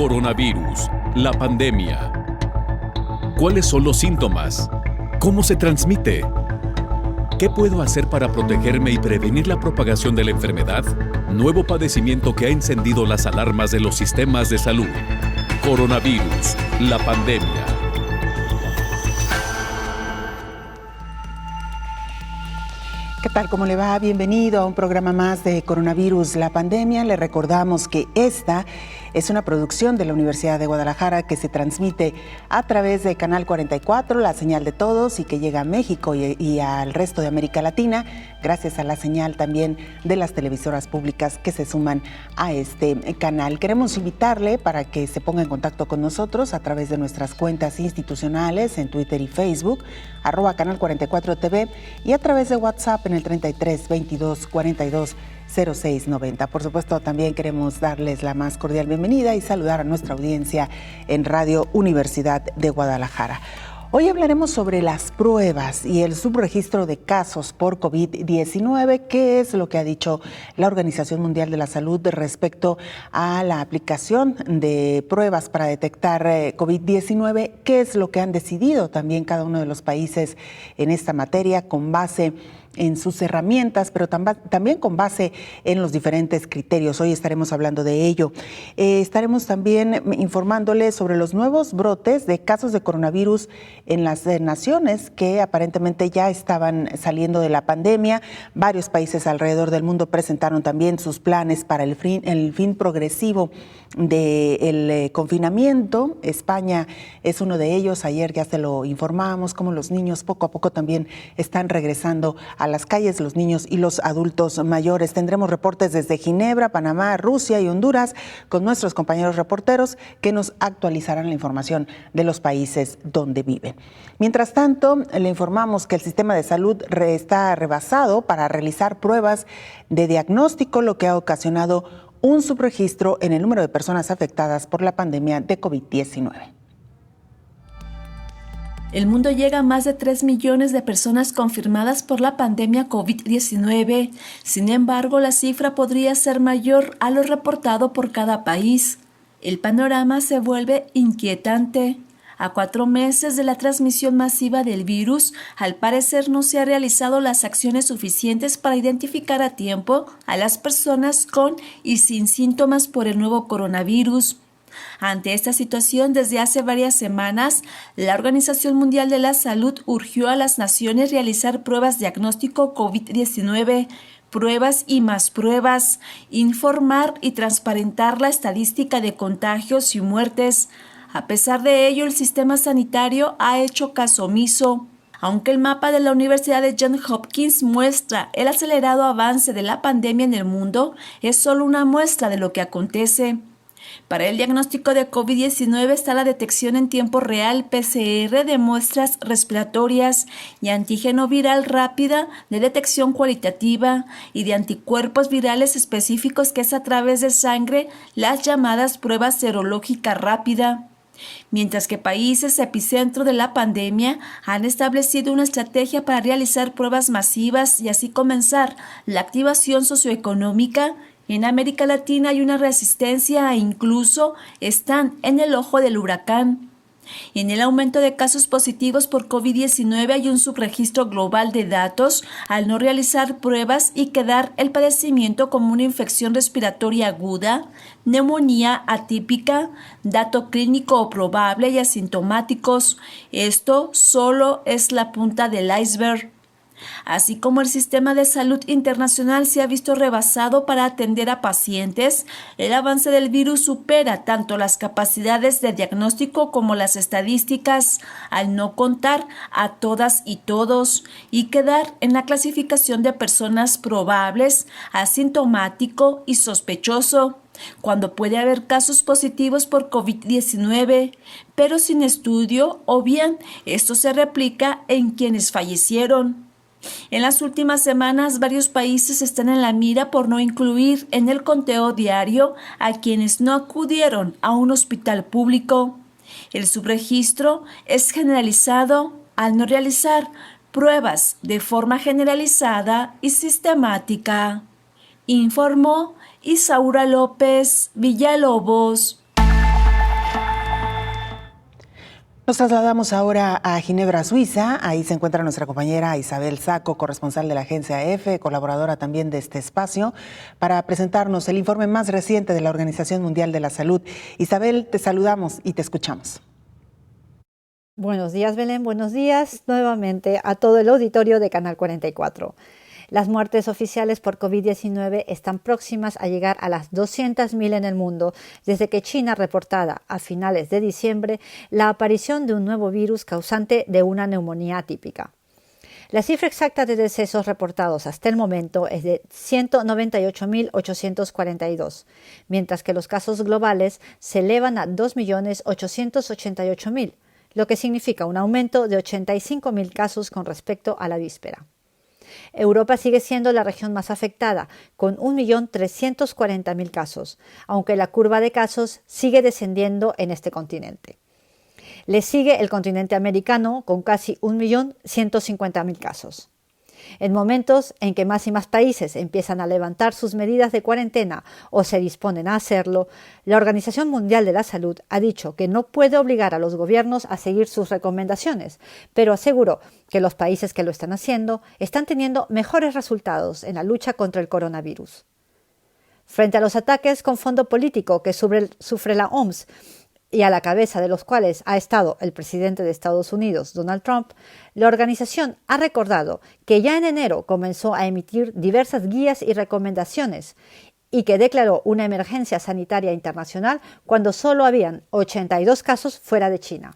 Coronavirus, la pandemia. ¿Cuáles son los síntomas? ¿Cómo se transmite? ¿Qué puedo hacer para protegerme y prevenir la propagación de la enfermedad? Nuevo padecimiento que ha encendido las alarmas de los sistemas de salud. Coronavirus, la pandemia. ¿Qué tal? ¿Cómo le va? Bienvenido a un programa más de Coronavirus, la pandemia. Le recordamos que esta es una producción de la Universidad de Guadalajara que se transmite a través de Canal 44, la señal de todos, y que llega a México y al resto de América Latina, gracias a la señal también de las televisoras públicas que se suman a este canal. Queremos invitarle para que se ponga en contacto con nosotros a través de nuestras cuentas institucionales en Twitter y Facebook, @Canal 44 TV, y a través de WhatsApp en el 33 22 42 0690. Por supuesto, también queremos darles la más cordial bienvenida y saludar a nuestra audiencia en Radio Universidad de Guadalajara. Hoy hablaremos sobre las pruebas y el subregistro de casos por COVID-19, qué es lo que ha dicho la Organización Mundial de la Salud respecto a la aplicación de pruebas para detectar COVID-19, qué es lo que han decidido también cada uno de los países en esta materia con base en sus herramientas, pero también con base en los diferentes criterios. Hoy estaremos hablando de ello. Estaremos también informándoles sobre los nuevos brotes de casos de coronavirus en las naciones que aparentemente ya estaban saliendo de la pandemia. Varios países alrededor del mundo presentaron también sus planes para el fin progresivo del confinamiento. España es uno de ellos. Ayer ya se lo informamos, cómo los niños poco a poco también están regresando a las calles, los niños y los adultos mayores. Tendremos reportes desde Ginebra, Panamá, Rusia y Honduras con nuestros compañeros reporteros que nos actualizarán la información de los países donde viven. Mientras tanto, le informamos que el sistema de salud está rebasado para realizar pruebas de diagnóstico, lo que ha ocasionado un subregistro en el número de personas afectadas por la pandemia de COVID-19. El mundo llega a más de 3 millones de personas confirmadas por la pandemia COVID-19. Sin embargo, la cifra podría ser mayor a lo reportado por cada país. El panorama se vuelve inquietante. A 4 meses de la transmisión masiva del virus, al parecer no se han realizado las acciones suficientes para identificar a tiempo a las personas con y sin síntomas por el nuevo coronavirus. Ante esta situación, desde hace varias semanas, la Organización Mundial de la Salud urgió a las naciones realizar pruebas de diagnóstico COVID-19, pruebas y más pruebas, informar y transparentar la estadística de contagios y muertes. A pesar de ello, el sistema sanitario ha hecho caso omiso. Aunque el mapa de la Universidad de Johns Hopkins muestra el acelerado avance de la pandemia en el mundo, es solo una muestra de lo que acontece. Para el diagnóstico de COVID-19 está la detección en tiempo real PCR de muestras respiratorias y antígeno viral rápida de detección cualitativa y de anticuerpos virales específicos, que es a través de sangre, las llamadas pruebas serológica rápida. Mientras que países epicentro de la pandemia han establecido una estrategia para realizar pruebas masivas y así comenzar la activación socioeconómica, en América Latina hay una resistencia e incluso están en el ojo del huracán. En el aumento de casos positivos por COVID-19 hay un subregistro global de datos al no realizar pruebas y quedar el padecimiento como una infección respiratoria aguda, neumonía atípica, dato clínico probable y asintomáticos. Esto solo es la punta del iceberg. Así como el sistema de salud internacional se ha visto rebasado para atender a pacientes, el avance del virus supera tanto las capacidades de diagnóstico como las estadísticas, al no contar a todas y todos y quedar en la clasificación de personas probables, asintomático y sospechoso, cuando puede haber casos positivos por COVID-19, pero sin estudio, o bien esto se replica en quienes fallecieron. En las últimas semanas, varios países están en la mira por no incluir en el conteo diario a quienes no acudieron a un hospital público. El subregistro es generalizado al no realizar pruebas de forma generalizada y sistemática, informó Isaura López Villalobos. Nos trasladamos ahora a Ginebra, Suiza. Ahí se encuentra nuestra compañera Isabel Saco, corresponsal de la agencia EFE, colaboradora también de este espacio, para presentarnos el informe más reciente de la Organización Mundial de la Salud. Isabel, te saludamos y te escuchamos. Buenos días, Belén. Buenos días nuevamente a todo el auditorio de Canal 44. Las muertes oficiales por COVID-19 están próximas a llegar a las 200.000 en el mundo desde que China reportara a finales de diciembre la aparición de un nuevo virus causante de una neumonía atípica. La cifra exacta de decesos reportados hasta el momento es de 198.842, mientras que los casos globales se elevan a 2.888.000, lo que significa un aumento de 85.000 casos con respecto a la víspera. Europa sigue siendo la región más afectada, con 1.340.000 casos, aunque la curva de casos sigue descendiendo en este continente. Le sigue el continente americano, con casi 1.150.000 casos. En momentos en que más y más países empiezan a levantar sus medidas de cuarentena o se disponen a hacerlo, la Organización Mundial de la Salud ha dicho que no puede obligar a los gobiernos a seguir sus recomendaciones, pero aseguró que los países que lo están haciendo están teniendo mejores resultados en la lucha contra el coronavirus. Frente a los ataques con fondo político que sufre la OMS, y a la cabeza de los cuales ha estado el presidente de Estados Unidos, Donald Trump, la organización ha recordado que ya en enero comenzó a emitir diversas guías y recomendaciones y que declaró una emergencia sanitaria internacional cuando solo habían 82 casos fuera de China.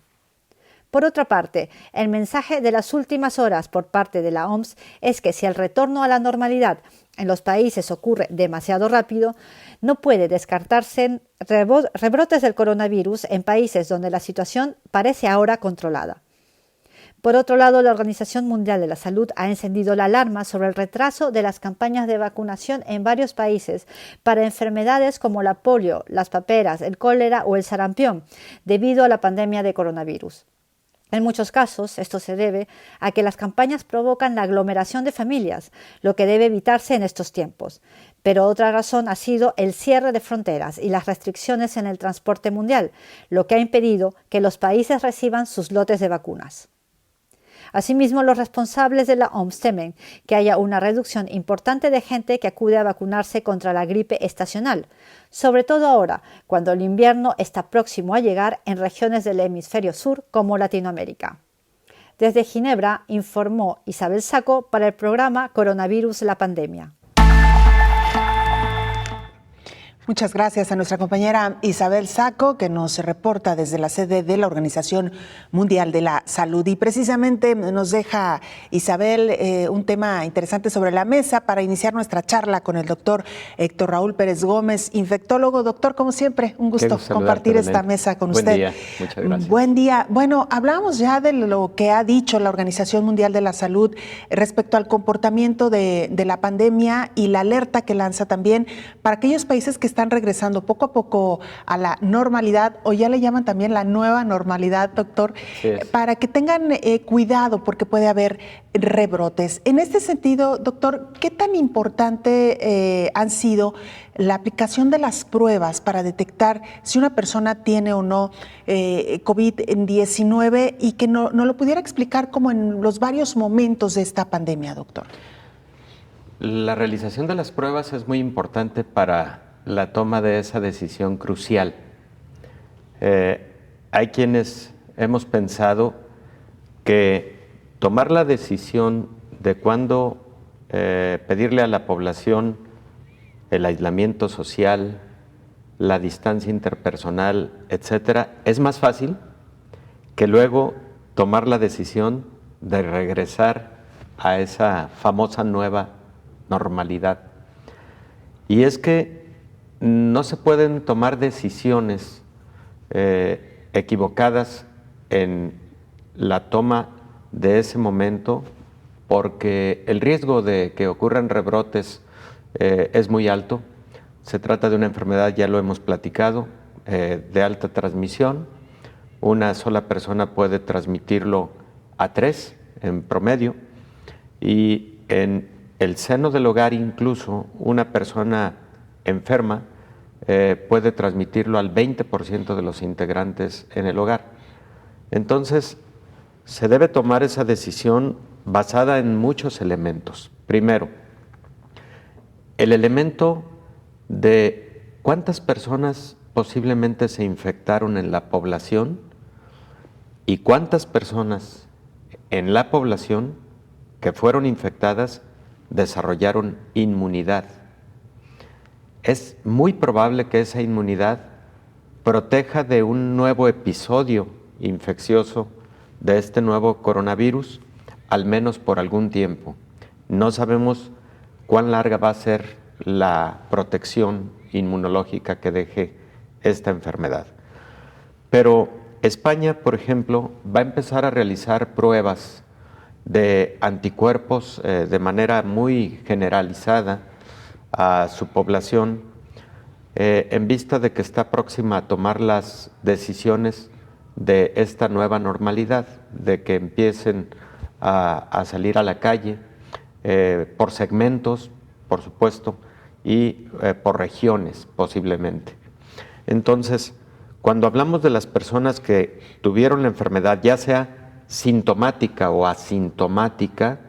Por otra parte, el mensaje de las últimas horas por parte de la OMS es que si el retorno a la normalidad en los países ocurre demasiado rápido, no puede descartarse rebrotes del coronavirus en países donde la situación parece ahora controlada. Por otro lado, la Organización Mundial de la Salud ha encendido la alarma sobre el retraso de las campañas de vacunación en varios países para enfermedades como la polio, las paperas, el cólera o el sarampión, debido a la pandemia de coronavirus. En muchos casos, esto se debe a que las campañas provocan la aglomeración de familias, lo que debe evitarse en estos tiempos. Pero otra razón ha sido el cierre de fronteras y las restricciones en el transporte mundial, lo que ha impedido que los países reciban sus lotes de vacunas. Asimismo, los responsables de la OMS temen que haya una reducción importante de gente que acude a vacunarse contra la gripe estacional, sobre todo ahora, cuando el invierno está próximo a llegar en regiones del hemisferio sur como Latinoamérica. Desde Ginebra informó Isabel Saco para el programa Coronavirus la Pandemia. Muchas gracias a nuestra compañera Isabel Saco, que nos reporta desde la sede de la Organización Mundial de la Salud. Y precisamente nos deja Isabel un tema interesante sobre la mesa para iniciar nuestra charla con el doctor Héctor Raúl Pérez Gómez, infectólogo. Doctor, como siempre, un gusto compartir esta mesa con usted. Buen día, muchas gracias. Buen día. Bueno, hablábamos ya de lo que ha dicho la Organización Mundial de la Salud respecto al comportamiento de la pandemia y la alerta que lanza también para aquellos países que están regresando poco a poco a la normalidad, o ya le llaman también la nueva normalidad, doctor, para que tengan cuidado porque puede haber rebrotes. En este sentido, doctor, ¿qué tan importante han sido la aplicación de las pruebas para detectar si una persona tiene o no COVID-19 y que no lo pudiera explicar como en los varios momentos de esta pandemia, doctor? La realización de las pruebas es muy importante para la toma de esa decisión crucial. Hay quienes hemos pensado que tomar la decisión de cuándo pedirle a la población el aislamiento social, la distancia interpersonal, etcétera, es más fácil que luego tomar la decisión de regresar a esa famosa nueva normalidad. Y es que no se pueden tomar decisiones equivocadas en la toma de ese momento, porque el riesgo de que ocurran rebrotes es muy alto. Se trata de una enfermedad, ya lo hemos platicado, de alta transmisión. Una sola persona puede transmitirlo a 3 en promedio, y en el seno del hogar incluso una persona enferma puede transmitirlo al 20% de los integrantes en el hogar. Entonces, se debe tomar esa decisión basada en muchos elementos. Primero, el elemento de cuántas personas posiblemente se infectaron en la población y cuántas personas en la población que fueron infectadas desarrollaron inmunidad. Es muy probable que esa inmunidad proteja de un nuevo episodio infeccioso de este nuevo coronavirus, al menos por algún tiempo. No sabemos cuán larga va a ser la protección inmunológica que deje esta enfermedad. Pero España, por ejemplo, va a empezar a realizar pruebas de anticuerpos de manera muy generalizada a su población en vista de que está próxima a tomar las decisiones de esta nueva normalidad, de que empiecen a salir a la calle por segmentos, por supuesto, y por regiones posiblemente. Entonces, cuando hablamos de las personas que tuvieron la enfermedad, ya sea sintomática o asintomática,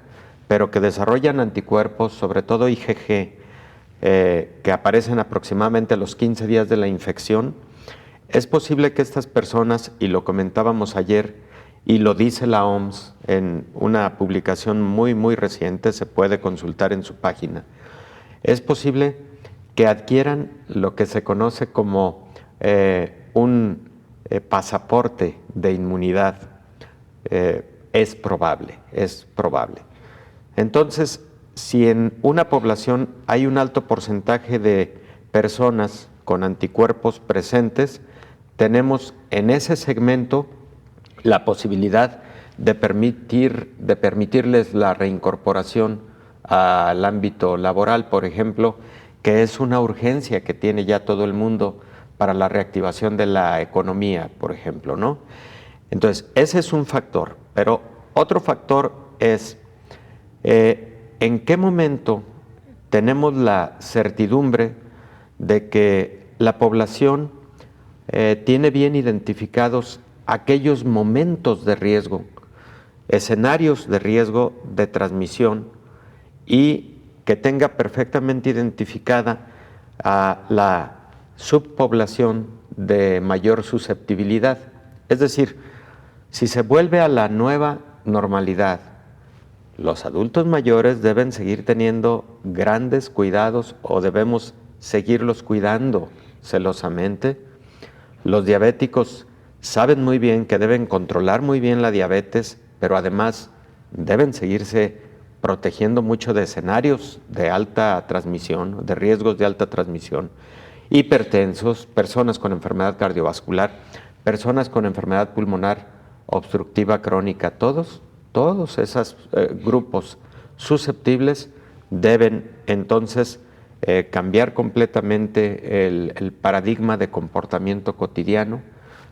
pero que desarrollan anticuerpos, sobre todo IgG, que aparecen aproximadamente a los 15 días de la infección, es posible que estas personas, y lo comentábamos ayer, y lo dice la OMS en una publicación muy reciente, se puede consultar en su página, es posible que adquieran lo que se conoce como un pasaporte de inmunidad. Es probable. Entonces, si en una población hay un alto porcentaje de personas con anticuerpos presentes, tenemos en ese segmento la posibilidad de permitirles la reincorporación al ámbito laboral, por ejemplo, que es una urgencia que tiene ya todo el mundo para la reactivación de la economía, por ejemplo, ¿no? Entonces, ese es un factor, pero otro factor es en qué momento tenemos la certidumbre de que la población tiene bien identificados aquellos momentos de riesgo, escenarios de riesgo de transmisión y que tenga perfectamente identificada a la subpoblación de mayor susceptibilidad. Es decir, si se vuelve a la nueva normalidad, los adultos mayores deben seguir teniendo grandes cuidados o debemos seguirlos cuidando celosamente. Los diabéticos saben muy bien que deben controlar muy bien la diabetes, pero además deben seguirse protegiendo mucho de escenarios de alta transmisión, de riesgos de alta transmisión. Hipertensos, personas con enfermedad cardiovascular, personas con enfermedad pulmonar obstructiva crónica, todos esos grupos susceptibles deben entonces cambiar completamente el paradigma de comportamiento cotidiano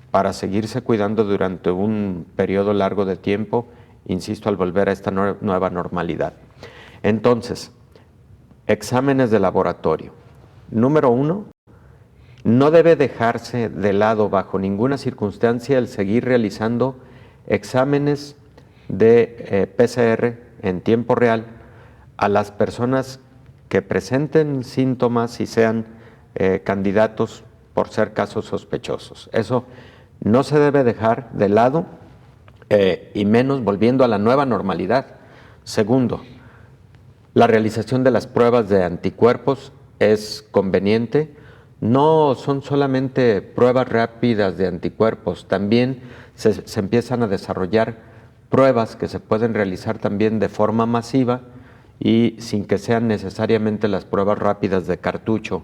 para seguirse cuidando durante un periodo largo de tiempo, insisto, al volver a esta nueva normalidad. Entonces, exámenes de laboratorio. Número 1, no debe dejarse de lado bajo ninguna circunstancia el seguir realizando exámenes de PCR en tiempo real a las personas que presenten síntomas y sean candidatos por ser casos sospechosos. Eso no se debe dejar de lado y menos volviendo a la nueva normalidad. Segundo, la realización de las pruebas de anticuerpos es conveniente. No son solamente pruebas rápidas de anticuerpos, también se empiezan a desarrollar pruebas que se pueden realizar también de forma masiva y sin que sean necesariamente las pruebas rápidas de cartucho,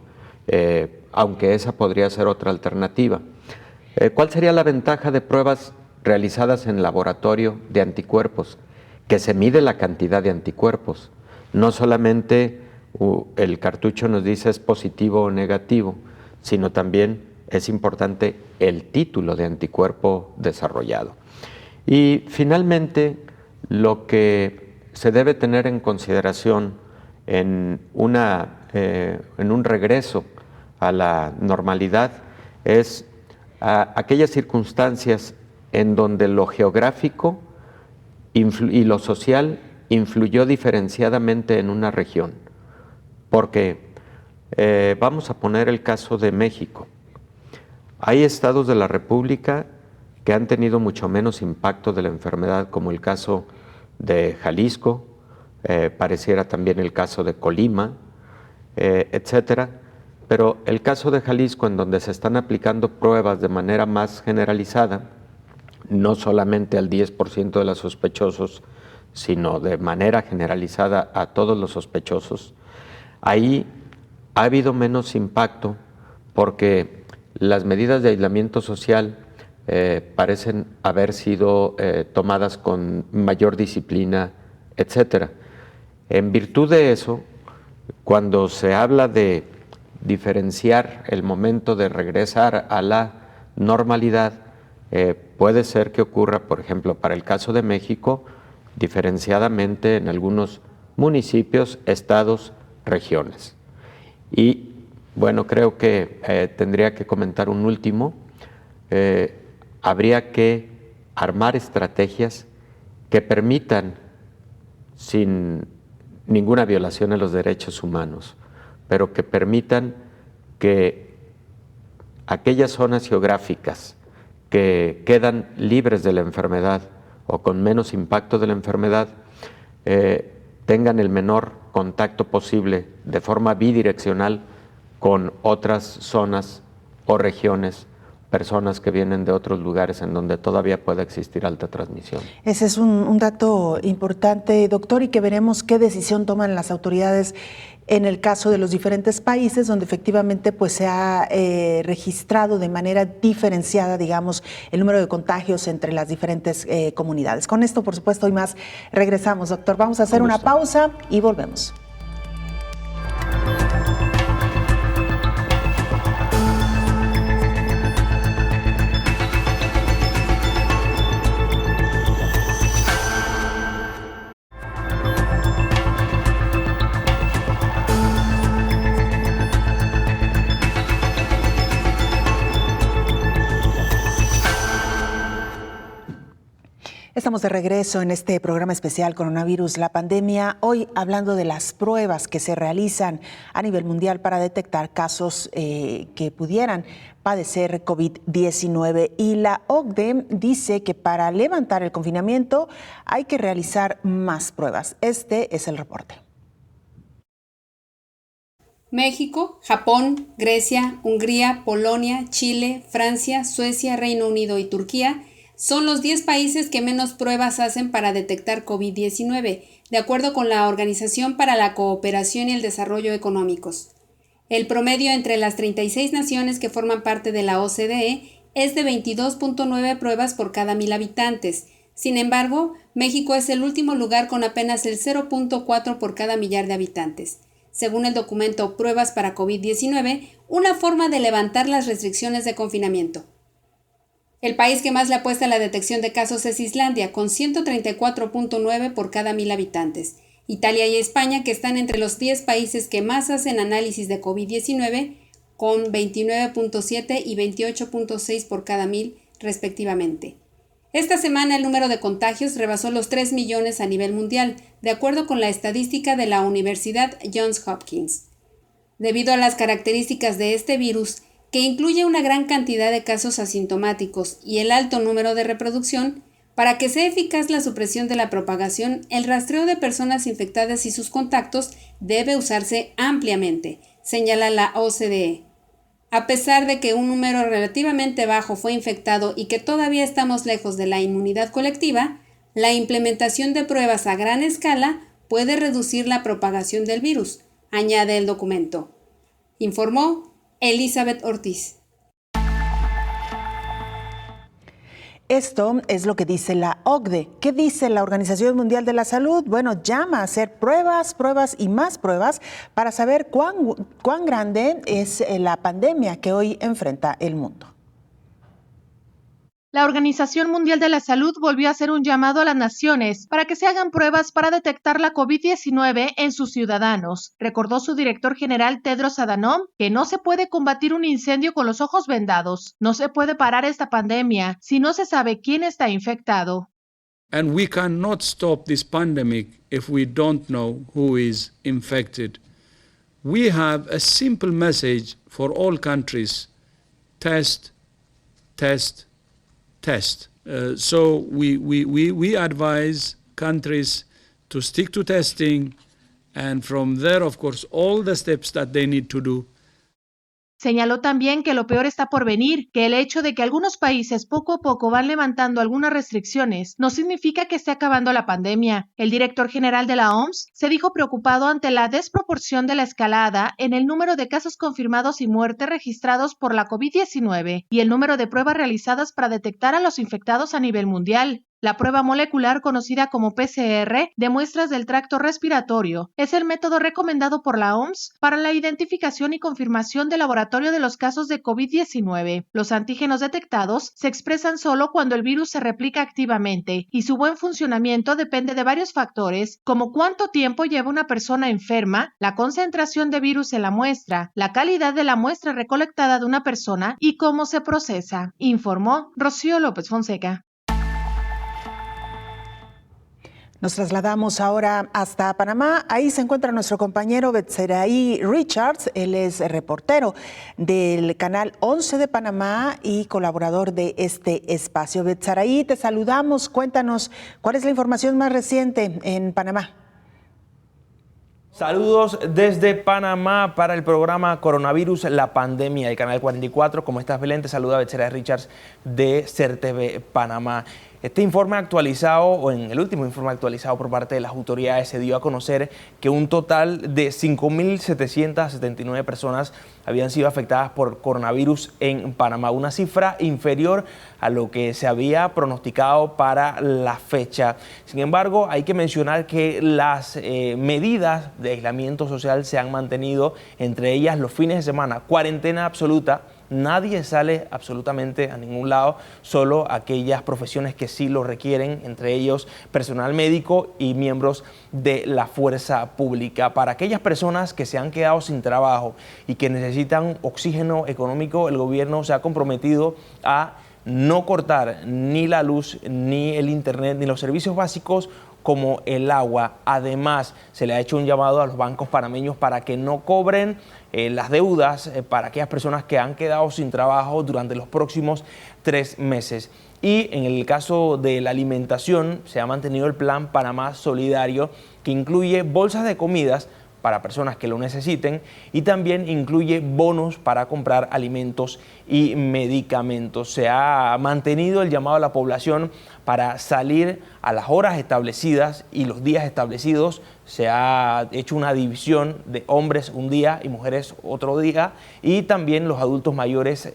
aunque esa podría ser otra alternativa. ¿Cuál sería la ventaja de pruebas realizadas en laboratorio de anticuerpos? Que se mide la cantidad de anticuerpos, no solamente el cartucho nos dice es positivo o negativo, sino también es importante el título de anticuerpo desarrollado. Y finalmente, lo que se debe tener en consideración en un regreso a la normalidad es aquellas circunstancias en donde lo geográfico y lo social influyó diferenciadamente en una región. Porque vamos a poner el caso de México. Hay estados de la República que han tenido mucho menos impacto de la enfermedad, como el caso de Jalisco, pareciera también el caso de Colima, etcétera. Pero el caso de Jalisco, en donde se están aplicando pruebas de manera más generalizada, no solamente al 10% de los sospechosos, sino de manera generalizada a todos los sospechosos, ahí ha habido menos impacto porque las medidas de aislamiento social parecen haber sido tomadas con mayor disciplina, etcétera. En virtud de eso, cuando se habla de diferenciar el momento de regresar a la normalidad, puede ser que ocurra, por ejemplo, para el caso de México, diferenciadamente en algunos municipios, estados, regiones. Y bueno, creo que tendría que comentar un último. Habría que armar estrategias que permitan, sin ninguna violación a los derechos humanos, pero que permitan que aquellas zonas geográficas que quedan libres de la enfermedad o con menos impacto de la enfermedad tengan el menor contacto posible de forma bidireccional con otras zonas o regiones, personas que vienen de otros lugares en donde todavía pueda existir alta transmisión. Ese es un dato importante, doctor, y que veremos qué decisión toman las autoridades en el caso de los diferentes países donde efectivamente pues se ha registrado de manera diferenciada, digamos, el número de contagios entre las diferentes comunidades. Con esto, por supuesto, y más, regresamos, doctor. Vamos a hacer una pausa y volvemos. Estamos de regreso en este programa especial Coronavirus, la pandemia, hoy hablando de las pruebas que se realizan a nivel mundial para detectar casos que pudieran padecer COVID-19. Y la OCDE dice que para levantar el confinamiento hay que realizar más pruebas. Este es el reporte. México, Japón, Grecia, Hungría, Polonia, Chile, Francia, Suecia, Reino Unido y Turquía son los 10 países que menos pruebas hacen para detectar COVID-19, de acuerdo con la Organización para la Cooperación y el Desarrollo Económicos. El promedio entre las 36 naciones que forman parte de la OCDE es de 22.9 pruebas por cada 1,000 habitantes. Sin embargo, México es el último lugar con apenas el 0.4 por cada millar de habitantes. Según el documento Pruebas para COVID-19, una forma de levantar las restricciones de confinamiento. El país que más le apuesta a la detección de casos es Islandia, con 134.9 por cada 1,000 habitantes. Italia y España, que están entre los 10 países que más hacen análisis de COVID-19, con 29.7 y 28.6 por cada 1,000, respectivamente. Esta semana el número de contagios rebasó los 3 millones a nivel mundial, de acuerdo con la estadística de la Universidad Johns Hopkins. Debido a las características de este virus, que incluye una gran cantidad de casos asintomáticos y el alto número de reproducción, para que sea eficaz la supresión de la propagación, el rastreo de personas infectadas y sus contactos debe usarse ampliamente, señala la OCDE. A pesar de que un número relativamente bajo fue infectado y que todavía estamos lejos de la inmunidad colectiva, la implementación de pruebas a gran escala puede reducir la propagación del virus, añade el documento. Informó Elizabeth Ortiz. Esto es lo que dice la OCDE. ¿Qué dice la Organización Mundial de la Salud? Bueno, llama a hacer pruebas y más pruebas para saber cuán grande es la pandemia que hoy enfrenta el mundo. La Organización Mundial de la Salud volvió a hacer un llamado a las naciones para que se hagan pruebas para detectar la COVID-19 en sus ciudadanos. Recordó su director general Tedros Adhanom que no se puede combatir un incendio con los ojos vendados. No se puede parar esta pandemia si no se sabe quién está infectado. And we cannot stop this pandemic if we don't know who is infected. We have a simple message for all countries: test, test, test. So we advise countries to stick to testing, and from there, of course, all the steps that they need to do. Señaló también que lo peor está por venir, que el hecho de que algunos países poco a poco van levantando algunas restricciones no significa que esté acabando la pandemia. El director general de la OMS se dijo preocupado ante la desproporción de la escalada en el número de casos confirmados y muertes registrados por la COVID-19 y el número de pruebas realizadas para detectar a los infectados a nivel mundial. La prueba molecular, conocida como PCR, de muestras del tracto respiratorio, es el método recomendado por la OMS para la identificación y confirmación de laboratorio de los casos de COVID-19. Los antígenos detectados se expresan solo cuando el virus se replica activamente y su buen funcionamiento depende de varios factores, como cuánto tiempo lleva una persona enferma, la concentración de virus en la muestra, la calidad de la muestra recolectada de una persona y cómo se procesa, informó Rocío López Fonseca. Nos trasladamos ahora hasta Panamá. Ahí se encuentra nuestro compañero Betzeraí Richards. Él es reportero del Canal 11 de Panamá y colaborador de este espacio. Betzeraí, te saludamos. Cuéntanos, ¿cuál es la información más reciente en Panamá? Saludos desde Panamá para el programa Coronavirus, la pandemia del Canal 44. ¿Cómo estás, Belén? Te saluda Betzeraí Richards de CERTV Panamá. Este informe actualizado, o en el último informe actualizado por parte de las autoridades, se dio a conocer que un total de 5.779 personas habían sido afectadas por coronavirus en Panamá, una cifra inferior a lo que se había pronosticado para la fecha. Sin embargo, hay que mencionar que las medidas de aislamiento social se han mantenido, entre ellas los fines de semana, cuarentena absoluta. Nadie sale absolutamente a ningún lado, solo aquellas profesiones que sí lo requieren, entre ellos personal médico y miembros de la fuerza pública. Para aquellas personas que se han quedado sin trabajo y que necesitan oxígeno económico, el gobierno se ha comprometido a no cortar ni la luz, ni el internet, ni los servicios básicos como el agua. Además, se le ha hecho un llamado a los bancos panameños para que no cobren las deudas para aquellas personas que han quedado sin trabajo durante los próximos 3 meses. Y en el caso de la alimentación, se ha mantenido el Plan Panamá Solidario, que incluye bolsas de comidas para personas que lo necesiten y también incluye bonos para comprar alimentos y medicamentos. Se ha mantenido el llamado a la población para salir a las horas establecidas y los días establecidos. Se ha hecho una división de hombres un día y mujeres otro día, y también los adultos mayores,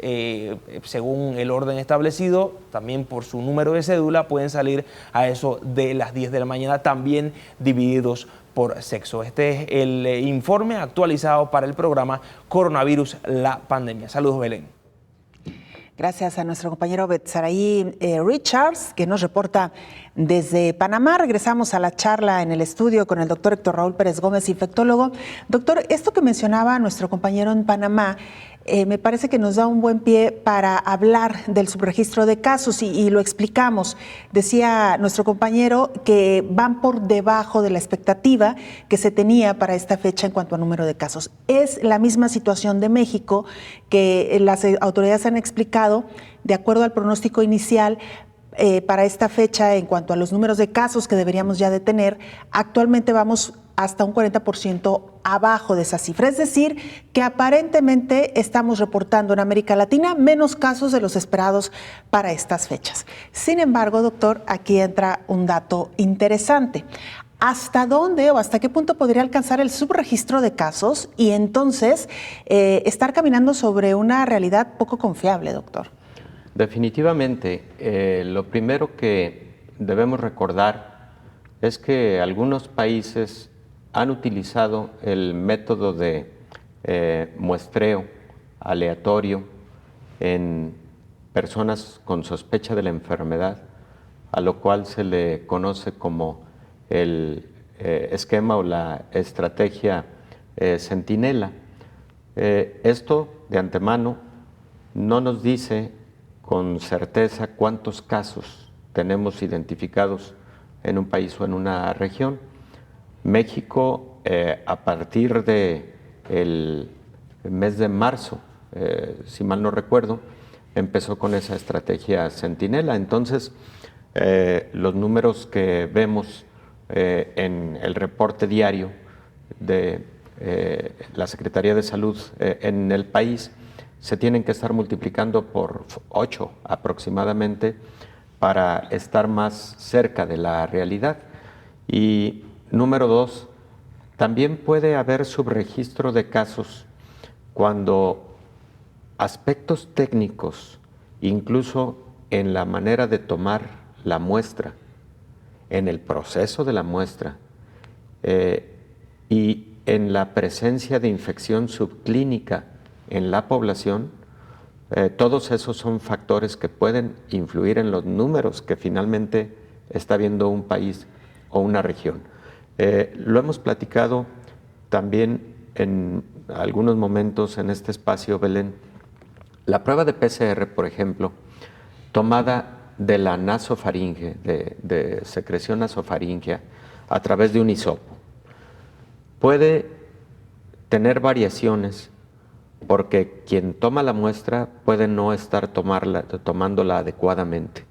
según el orden establecido, también por su número de cédula, pueden salir a eso de las 10 de la mañana, también divididos por sexo. Este es el informe actualizado para el programa Coronavirus, la pandemia. Saludos, Belén. Gracias a nuestro compañero Betzeraí Richards, que nos reporta desde Panamá. Regresamos a la charla en el estudio con el doctor Héctor Raúl Pérez Gómez, infectólogo. Doctor, esto que mencionaba nuestro compañero en Panamá, me parece que nos da un buen pie para hablar del subregistro de casos y lo explicamos. Decía nuestro compañero que van por debajo de la expectativa que se tenía para esta fecha en cuanto a número de casos. Es la misma situación de México, que las autoridades han explicado, de acuerdo al pronóstico inicial, para esta fecha en cuanto a los números de casos que deberíamos ya de tener, actualmente vamos hasta un 40% abajo de esa cifra. Es decir, que aparentemente estamos reportando en América Latina menos casos de los esperados para estas fechas. Sin embargo, doctor, aquí entra un dato interesante. ¿Hasta dónde o hasta qué punto podría alcanzar el subregistro de casos y entonces estar caminando sobre una realidad poco confiable, doctor? Definitivamente, lo primero que debemos recordar es que algunos países han utilizado el método de muestreo aleatorio en personas con sospecha de la enfermedad, a lo cual se le conoce como el esquema o la estrategia Centinela. Esto de antemano no nos dice con certeza cuántos casos tenemos identificados en un país o en una región. México, a partir del mes de marzo, si mal no recuerdo, empezó con esa estrategia Centinela. Entonces, los números que vemos en el reporte diario de la Secretaría de Salud en el país se tienen que estar multiplicando por 8 aproximadamente para estar más cerca de la realidad. Y número 2, también puede haber subregistro de casos cuando aspectos técnicos, incluso en la manera de tomar la muestra, en el proceso de la muestra y en la presencia de infección subclínica en la población, todos esos son factores que pueden influir en los números que finalmente está viendo un país o una región. Lo hemos platicado también en algunos momentos en este espacio, Belén. La prueba de PCR, por ejemplo, tomada de la nasofaringe, de secreción nasofaringea a través de un hisopo, puede tener variaciones porque quien toma la muestra puede no estar tomándola adecuadamente.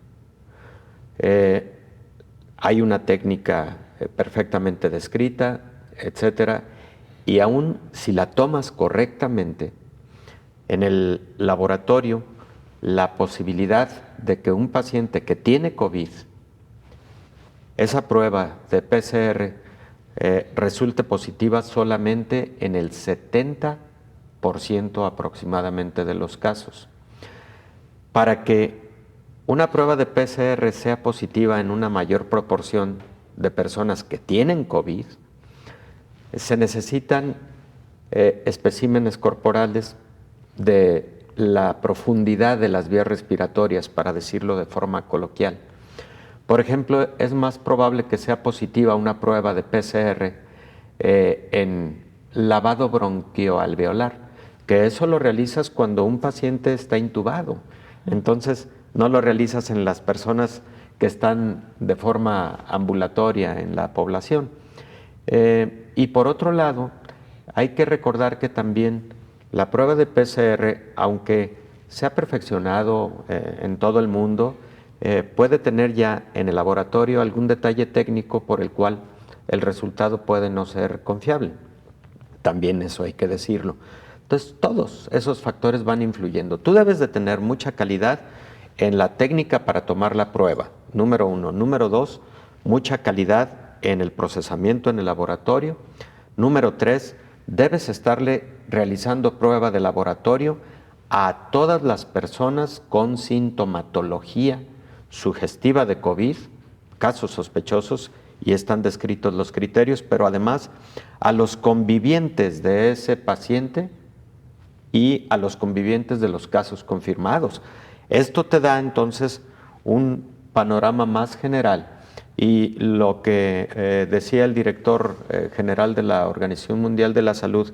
Hay una técnica perfectamente descrita, etcétera, y aún si la tomas correctamente, en el laboratorio, la posibilidad de que un paciente que tiene COVID, esa prueba de PCR resulte positiva solamente en el 70% aproximadamente de los casos. Para que una prueba de PCR sea positiva en una mayor proporción de personas que tienen COVID, se necesitan especímenes corporales de la profundidad de las vías respiratorias, para decirlo de forma coloquial. Por ejemplo, es más probable que sea positiva una prueba de PCR en lavado bronquioalveolar, que eso lo realizas cuando un paciente está intubado. Entonces, no lo realizas en las personas que están de forma ambulatoria en la población. Y por otro lado, hay que recordar que también la prueba de PCR, aunque se ha perfeccionado en todo el mundo, puede tener ya en el laboratorio algún detalle técnico por el cual el resultado puede no ser confiable. También eso hay que decirlo. Entonces, todos esos factores van influyendo. Tú debes de tener mucha calidad en la técnica para tomar la prueba, número 1. Número 2, mucha calidad en el procesamiento en el laboratorio. Número 3, debes estarle realizando prueba de laboratorio a todas las personas con sintomatología sugestiva de COVID, casos sospechosos, y están descritos los criterios, pero además a los convivientes de ese paciente y a los convivientes de los casos confirmados. Esto te da entonces un panorama más general. Y lo que decía el director general de la Organización Mundial de la Salud,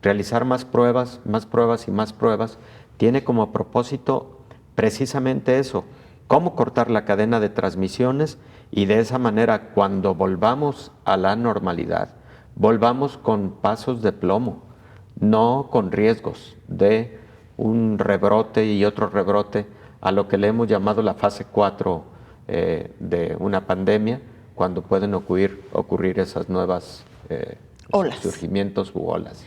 realizar más pruebas y más pruebas, tiene como propósito precisamente eso, cómo cortar la cadena de transmisiones, y de esa manera, cuando volvamos a la normalidad, volvamos con pasos de plomo, no con riesgos de un rebrote y otro rebrote, a lo que le hemos llamado la fase 4 de una pandemia, cuando pueden ocurrir esas nuevas olas. Surgimientos u olas.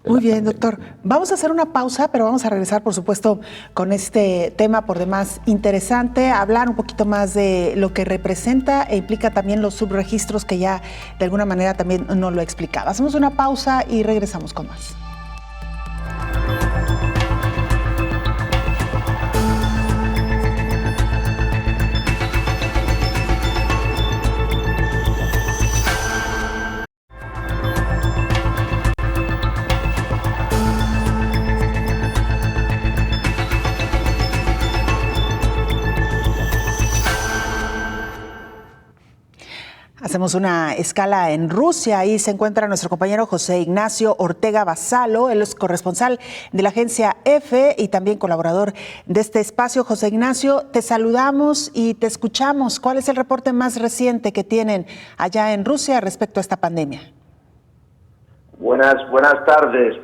Muy bien, doctor. Vamos a hacer una pausa, pero vamos a regresar, por supuesto, con este tema por demás interesante, hablar un poquito más de lo que representa e implica también los subregistros que ya de alguna manera también nos lo explicaba. Hacemos una pausa y regresamos con más. Hacemos una escala en Rusia. Ahí se encuentra nuestro compañero José Ignacio Ortega Basalo. Él es corresponsal de la agencia EFE y también colaborador de este espacio. José Ignacio, te saludamos y te escuchamos. ¿Cuál es el reporte más reciente que tienen allá en Rusia respecto a esta pandemia? Buenas tardes,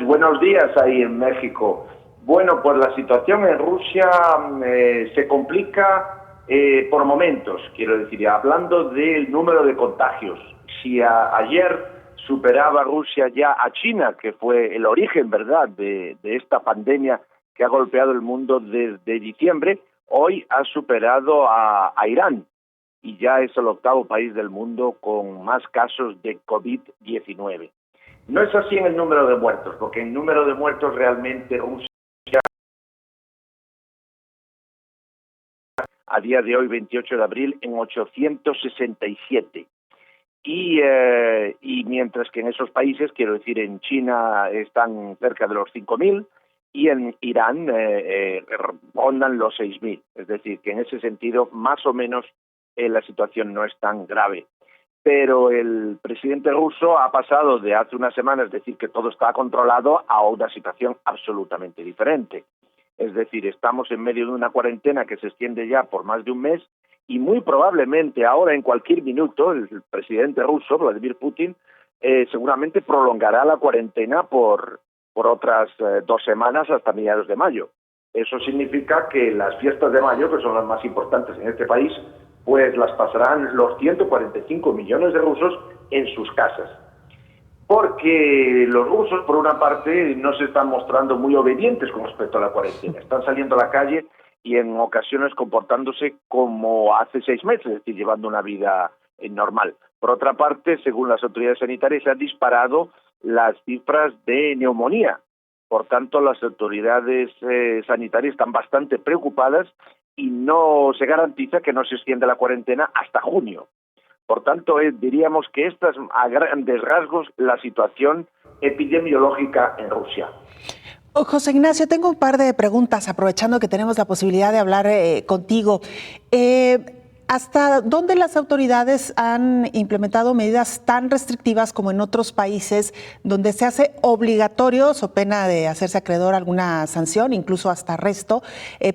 buenos días ahí en México. Bueno, pues la situación en Rusia se complica por momentos, quiero decir, hablando del número de contagios. Si ayer superaba Rusia ya a China, que fue el origen, ¿verdad?, de esta pandemia que ha golpeado el mundo desde diciembre, hoy ha superado a Irán y ya es el 8º país del mundo con más casos de COVID-19. No es así en el número de muertos, porque en número de muertos realmente Rusia a día de hoy, 28 de abril, en 867. Y mientras que en esos países, quiero decir, en China están cerca de los 5.000 y en Irán rondan los 6.000. Es decir, que en ese sentido, más o menos, la situación no es tan grave. Pero el presidente ruso ha pasado de hace unas semanas decir que todo está controlado a una situación absolutamente diferente. Es decir, estamos en medio de una cuarentena que se extiende ya por más de un mes y muy probablemente ahora, en cualquier minuto, el presidente ruso, Vladimir Putin, seguramente prolongará la cuarentena por otras 2 semanas hasta mediados de mayo. Eso significa que las fiestas de mayo, que son las más importantes en este país, pues las pasarán los 145 millones de rusos en sus casas. Porque los rusos, por una parte, no se están mostrando muy obedientes con respecto a la cuarentena. Están saliendo a la calle y en ocasiones comportándose como hace 6 meses, es decir, llevando una vida normal. Por otra parte, según las autoridades sanitarias, se han disparado las cifras de neumonía. Por tanto, las autoridades sanitarias están bastante preocupadas y no se garantiza que no se extienda la cuarentena hasta junio. Por tanto, diríamos que esta es a grandes rasgos la situación epidemiológica en Rusia. José Ignacio, tengo un par de preguntas, aprovechando que tenemos la posibilidad de hablar contigo. ¿Hasta dónde las autoridades han implementado medidas tan restrictivas como en otros países, donde se hace obligatorio, so pena de hacerse acreedor a alguna sanción, incluso hasta arresto,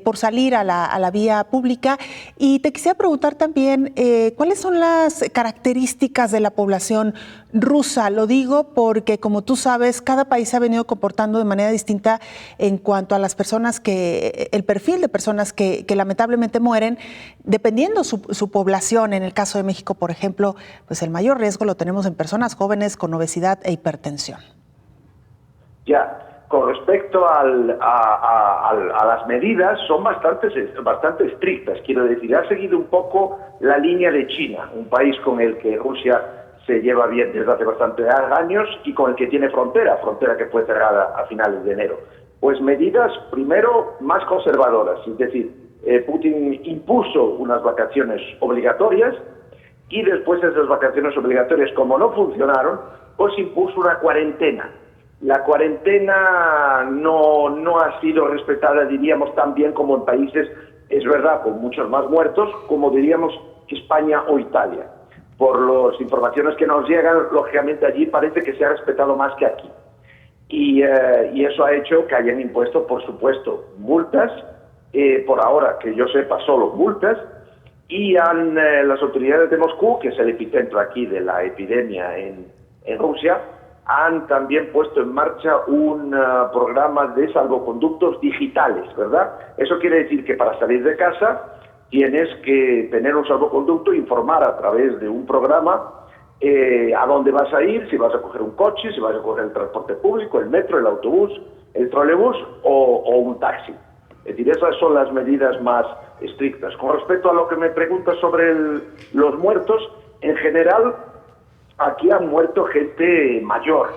por salir a la vía pública? Y te quisiera preguntar también, ¿cuáles son las características de la población rusa? Lo digo porque, como tú sabes, cada país se ha venido comportando de manera distinta en cuanto a las personas el perfil de personas que lamentablemente mueren, dependiendo su población. En el caso de México, por ejemplo, pues el mayor riesgo lo tenemos en personas jóvenes con obesidad e hipertensión. Ya, con respecto a las medidas, son bastante estrictas. Quiero decir, ha seguido un poco la línea de China, un país con el que Rusia se lleva bien desde hace bastantes años y con el que tiene frontera que fue cerrada a finales de enero. Pues medidas, primero, más conservadoras, es decir, Putin impuso unas vacaciones obligatorias y después de esas vacaciones obligatorias, como no funcionaron, pues impuso una cuarentena. La cuarentena no ha sido respetada, diríamos, tan bien como en países, es verdad, con muchos más muertos, como diríamos España o Italia. Por las informaciones que nos llegan, lógicamente allí parece que se ha respetado más que aquí. Y eso ha hecho que hayan impuesto, por supuesto, multas, por ahora, que yo sepa, solo multas, y las autoridades de Moscú, que es el epicentro aquí de la epidemia en Rusia, han también puesto en marcha un programa de salvoconductos digitales, ¿verdad? Eso quiere decir que para salir de casa tienes que tener un salvoconducto e informar a través de un programa a dónde vas a ir, si vas a coger un coche, si vas a coger el transporte público, el metro, el autobús, el trolebús o un taxi. Es decir, esas son las medidas más estrictas. Con respecto a lo que me preguntas sobre los muertos, en general, aquí han muerto gente mayor,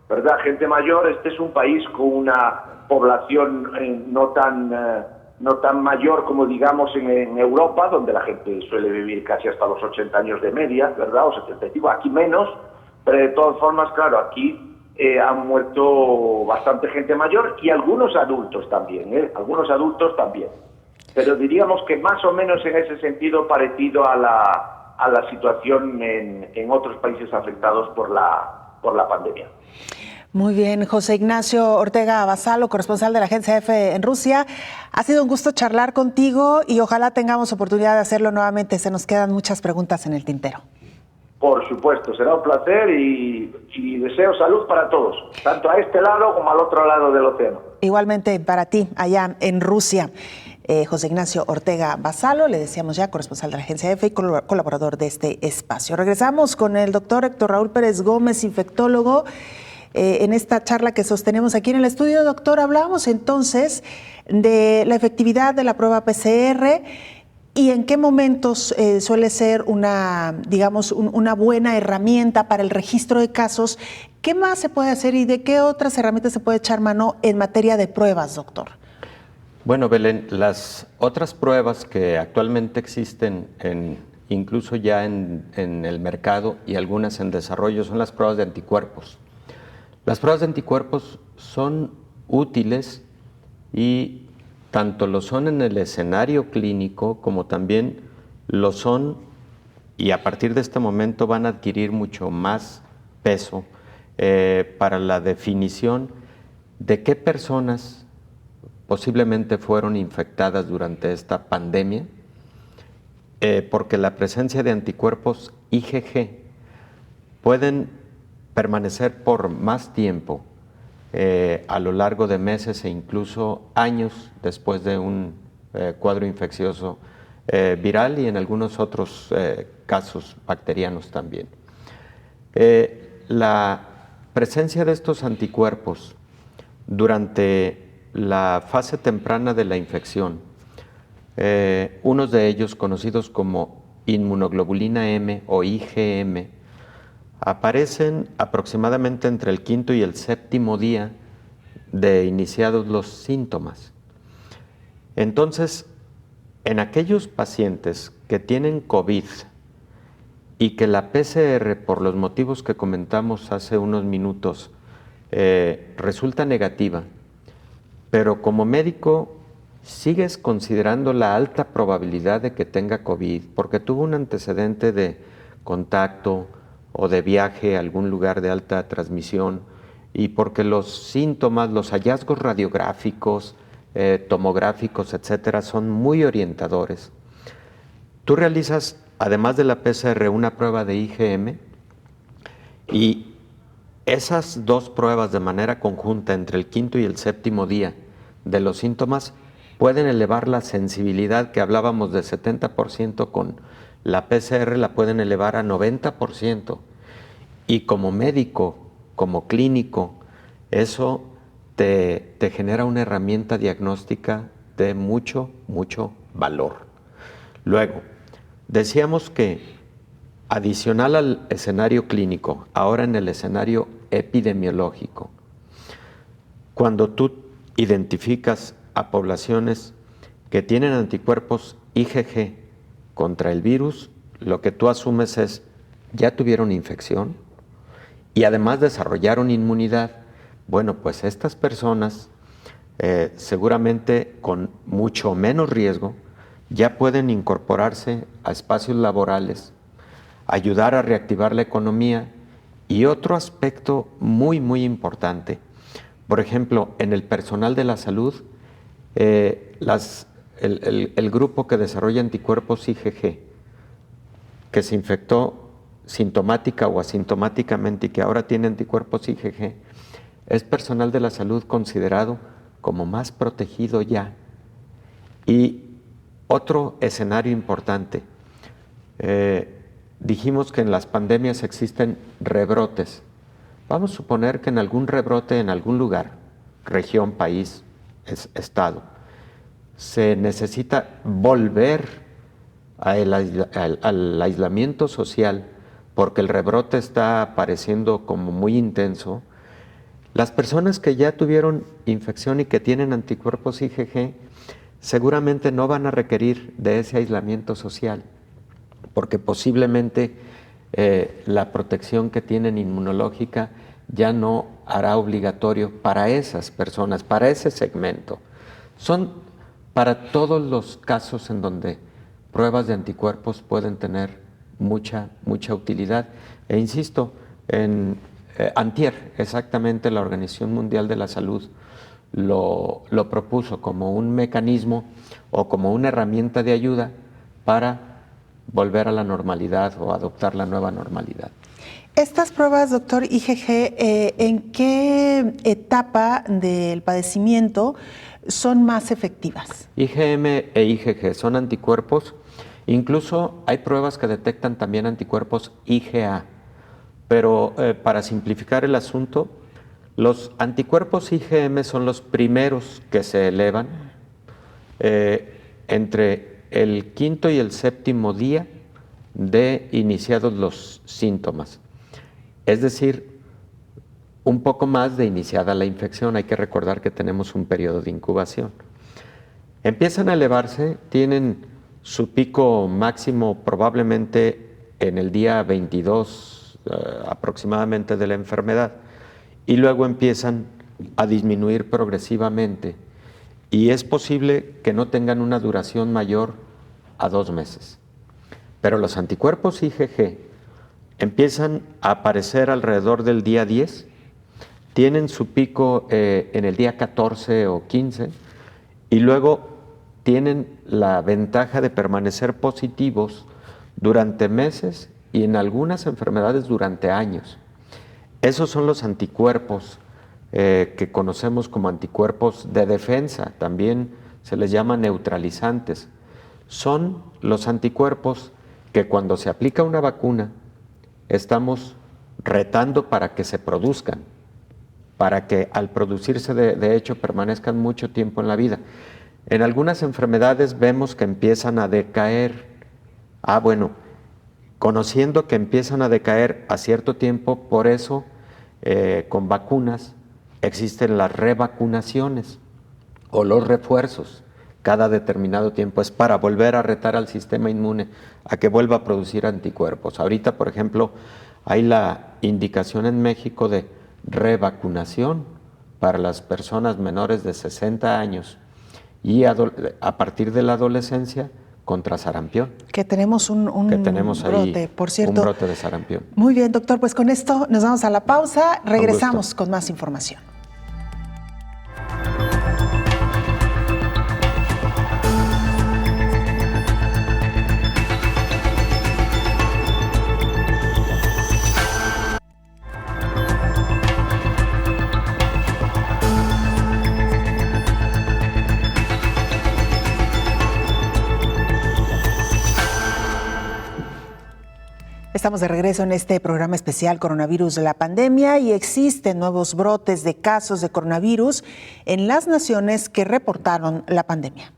¿verdad? Gente mayor. Este es un país con una población no tan mayor como, digamos, en Europa, donde la gente suele vivir casi hasta los 80 años de media, ¿verdad? O 75, aquí menos, pero de todas formas, claro, aquí han muerto bastante gente mayor y algunos adultos también, algunos adultos también. Pero diríamos que más o menos en ese sentido parecido a a la situación en otros países afectados por la pandemia. Muy bien, José Ignacio Ortega Basalo, corresponsal de la Agencia EFE en Rusia. Ha sido un gusto charlar contigo y ojalá tengamos oportunidad de hacerlo nuevamente. Se nos quedan muchas preguntas en el tintero. Por supuesto, será un placer y deseo salud para todos, tanto a este lado como al otro lado del océano. Igualmente para ti, allá en Rusia. José Ignacio Ortega Basalo, le decíamos ya, corresponsal de la Agencia EFE y colaborador de este espacio. Regresamos con el doctor Héctor Raúl Pérez Gómez, infectólogo. En esta charla que sostenemos aquí en el estudio, doctor, hablábamos entonces de la efectividad de la prueba PCR y en qué momentos suele ser una buena herramienta para el registro de casos. ¿Qué más se puede hacer y de qué otras herramientas se puede echar mano en materia de pruebas, doctor? Bueno, Belén, las otras pruebas que actualmente existen incluso ya en el mercado y algunas en desarrollo son las pruebas de anticuerpos. Las pruebas de anticuerpos son útiles y tanto lo son en el escenario clínico como también lo son, y a partir de este momento van a adquirir mucho más peso para la definición de qué personas posiblemente fueron infectadas durante esta pandemia, porque la presencia de anticuerpos IgG pueden permanecer por más tiempo a lo largo de meses e incluso años después de un cuadro infeccioso viral y en algunos otros casos bacterianos también. La presencia de estos anticuerpos durante la fase temprana de la infección, unos de ellos conocidos como inmunoglobulina M o IgM, aparecen aproximadamente entre el 5º y el 7º día de iniciados los síntomas. Entonces, en aquellos pacientes que tienen COVID y que la PCR, por los motivos que comentamos hace unos minutos, resulta negativa, pero como médico sigues considerando la alta probabilidad de que tenga COVID porque tuvo un antecedente de contacto o de viaje a algún lugar de alta transmisión y porque los síntomas, los hallazgos radiográficos, tomográficos, etcétera, son muy orientadores. Tú realizas, además de la PCR, una prueba de IgM y esas dos pruebas de manera conjunta entre el 5º y el 7º día de los síntomas pueden elevar la sensibilidad que hablábamos de 70% con la PCR, la pueden elevar a 90%. Y como médico, como clínico, eso te genera una herramienta diagnóstica de mucho valor. Luego, decíamos que adicional al escenario clínico, ahora en el escenario epidemiológico, cuando tú identificas a poblaciones que tienen anticuerpos IgG contra el virus, lo que tú asumes es, ya tuvieron infección y además desarrollaron inmunidad. Bueno, pues estas personas seguramente con mucho menos riesgo ya pueden incorporarse a espacios laborales, ayudar a reactivar la economía y otro aspecto muy importante. Por ejemplo, en el personal de la salud, el grupo que desarrolla anticuerpos IgG, que se infectó sintomática o asintomáticamente y que ahora tiene anticuerpos IgG, es personal de la salud considerado como más protegido ya. Y otro escenario importante, dijimos que en las pandemias existen rebrotes. Vamos a suponer que en algún rebrote en algún lugar, región, país, estado, se necesita volver al aislamiento social porque el rebrote está apareciendo como muy intenso. Las personas que ya tuvieron infección y que tienen anticuerpos IgG seguramente no van a requerir de ese aislamiento social porque posiblemente la protección que tienen inmunológica ya no hará obligatorio para esas personas, para ese segmento. Son para todos los casos en donde pruebas de anticuerpos pueden tener mucha utilidad. E insisto, antier, exactamente, la Organización Mundial de la Salud lo propuso como un mecanismo o como una herramienta de ayuda para volver a la normalidad o adoptar la nueva normalidad. Estas pruebas, doctor IgG, ¿en qué etapa del padecimiento son más efectivas? IgM e IgG son anticuerpos. Incluso hay pruebas que detectan también anticuerpos IgA. Pero para simplificar el asunto, los anticuerpos IgM son los primeros que se elevan entre el quinto y el séptimo día de iniciados los síntomas. Es decir, un poco más de iniciada la infección. Hay que recordar que tenemos un periodo de incubación. Empiezan a elevarse, tienen su pico máximo probablemente en el día 22 aproximadamente de la enfermedad, y luego empiezan a disminuir progresivamente, y es posible que no tengan una duración mayor a 2 meses. Pero los anticuerpos IgG empiezan a aparecer alrededor del día 10, tienen su pico en el día 14 o 15, y luego tienen la ventaja de permanecer positivos durante meses y en algunas enfermedades durante años. Esos son los anticuerpos que conocemos como anticuerpos de defensa, también se les llama neutralizantes. Son los anticuerpos que cuando se aplica una vacuna estamos retando para que se produzcan, para que al producirse de hecho permanezcan mucho tiempo en la vida. En algunas enfermedades vemos que empiezan a decaer. Conociendo que empiezan a decaer a cierto tiempo, por eso con vacunas existen las revacunaciones o los refuerzos cada determinado tiempo. Es para volver a retar al sistema inmune a que vuelva a producir anticuerpos. Ahorita, por ejemplo, hay la indicación en México de revacunación para las personas menores de 60 años y a partir de la adolescencia contra sarampión. Que tenemos un brote, por cierto. Un brote de sarampión. Muy bien, doctor, pues con esto nos vamos a la pausa. Regresamos con más información. Estamos de regreso en este programa especial Coronavirus de la Pandemia, y existen nuevos brotes de casos de coronavirus en las naciones que reportaron la pandemia.